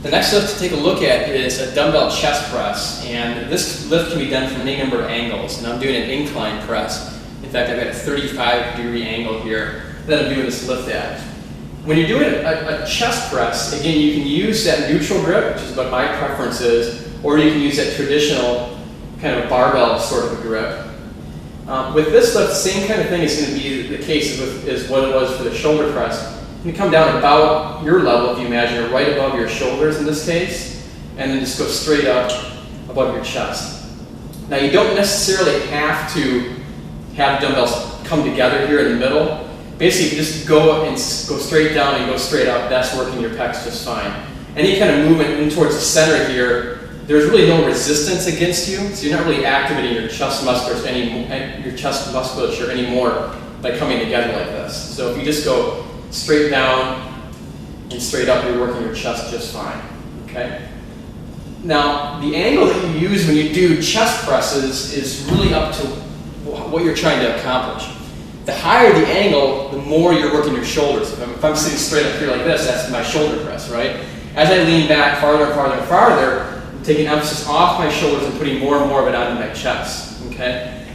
The next lift to take a look at is a dumbbell chest press, and this lift can be done from any number of angles, and I'm doing an incline press. In fact, I've got a 35-degree angle here that I'm doing this lift at. When you're doing a chest press, again, you can use that neutral grip, which is what my preference is, or you can use that traditional kind of barbell sort of a grip. With this lift, the same kind of thing is going to be the case as what it was for the shoulder press. You come down about your level, if you imagine, or right above your shoulders in this case, and then just go straight up above your chest. Now, you don't necessarily have to have dumbbells come together here in the middle. Basically, if you just go and go straight down and go straight up, that's working your pecs just fine. Any kind of movement in towards the center here, there's really no resistance against you, so you're not really activating your chest musculature anymore by coming together like this. So if you just go straight down and straight up, you're working your chest just fine, okay? Now, the angle that you use when you do chest presses is really up to what you're trying to accomplish. The higher the angle, the more you're working your shoulders. If I'm sitting straight up here like this, that's my shoulder press, right? As I lean back farther and farther and farther, I'm taking emphasis off my shoulders and putting more and more of it onto my chest, okay?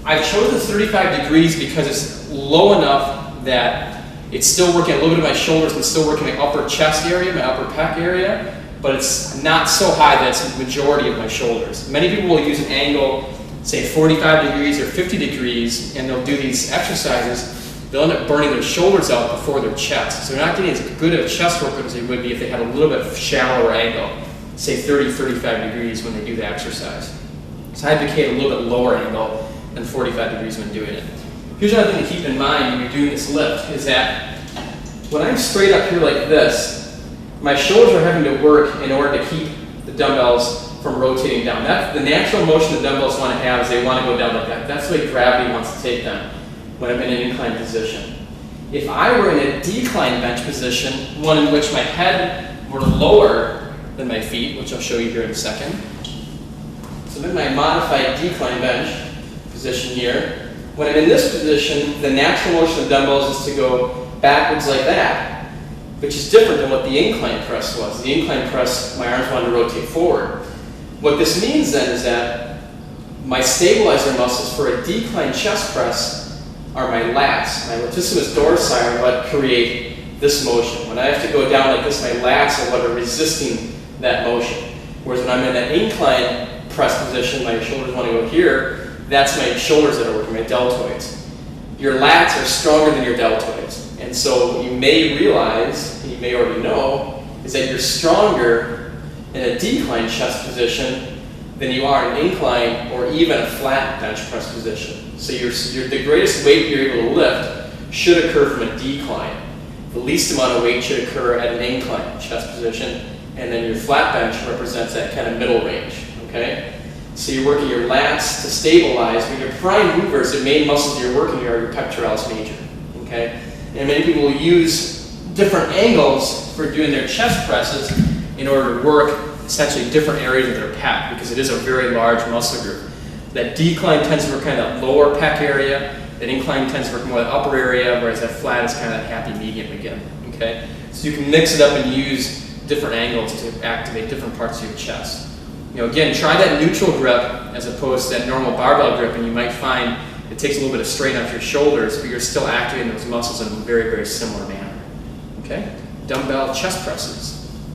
I've chosen 35 degrees because it's low enough that it's still working a little bit of my shoulders and still working my upper chest area, my upper pec area, but it's not so high that it's the majority of my shoulders. Many people will use an angle, say 45 degrees or 50 degrees, and they'll do these exercises. They'll end up burning their shoulders out before their chest. So they're not getting as good of chest work as they would be if they had a little bit shallower angle, say 30, 35 degrees when they do the exercise. So I advocate a little bit lower angle than 45 degrees when doing it. Here's another thing to keep in mind when you're doing this lift is that when I'm straight up here like this, my shoulders are having to work in order to keep the dumbbells from rotating down. That's the natural motion the dumbbells want to have is they want to go down like that. That's the way gravity wants to take them when I'm in an inclined position. If I were in a decline bench position, one in which my head were lower than my feet, which I'll show you here in a second. So in my modified decline bench position here, when I'm in this position, the natural motion of the dumbbells is to go backwards like that, which is different than what the incline press was. The incline press, my arms wanted to rotate forward. What this means then is that my stabilizer muscles for a decline chest press are my lats. My latissimus dorsi are what create this motion. When I have to go down like this, my lats are what are resisting that motion. Whereas when I'm in an incline press position, my shoulders want to go here, that's my shoulders that are working, my deltoids. Your lats are stronger than your deltoids. And so you may realize, and you may already know, is that you're stronger in a decline chest position than you are in an incline or even a flat bench press position. So the greatest weight you're able to lift should occur from a decline. The least amount of weight should occur at an incline chest position, and then your flat bench represents that kind of middle range, okay? So you're working your lats to stabilize, but your prime movers, the main muscles you're working here are your pectoralis major, okay? And many people will use different angles for doing their chest presses in order to work essentially different areas of their pec because it is a very large muscle group. That decline tends to work kind of that lower pec area, that incline tends to work more the upper area, whereas that flat is kind of that happy medium again, okay? So you can mix it up and use different angles to activate different parts of your chest. You know, again, try that neutral grip as opposed to that normal barbell grip, and you might find it takes a little bit of strain off your shoulders, but you're still activating those muscles in a very, very similar manner. Okay? Dumbbell chest presses.